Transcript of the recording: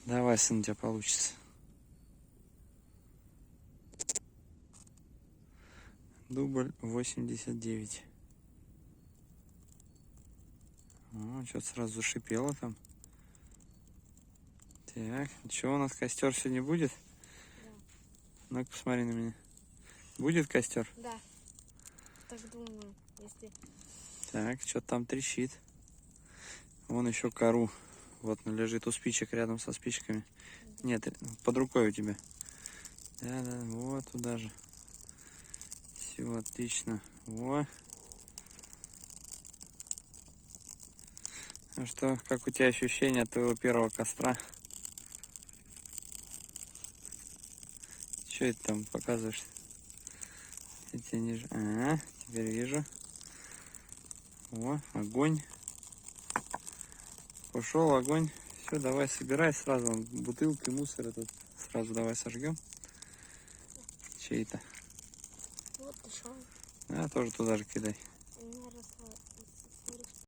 Давай, сын, у тебя получится. Дубль 89. О, что-то сразу зашипело там. Так, что у нас, костер сегодня будет? Да. Ну-ка, посмотри на меня. Будет костер? Да. Так думаю, если... Так, что-то там трещит. Вон еще кору. Вот она лежит у спичек, рядом со спичками. Нет, под рукой у тебя. Да, вот туда же. Все, отлично. Во. Ну что, как у тебя ощущения от твоего первого костра? Что это там показываешь? Я тебя не... Ага, теперь вижу. О, огонь. Пошел огонь. Все, давай собирай сразу. Бутылки, мусор этот. Сразу давай сожгем. Чей-то. Вот пришел. А, тоже туда же кидай. У меня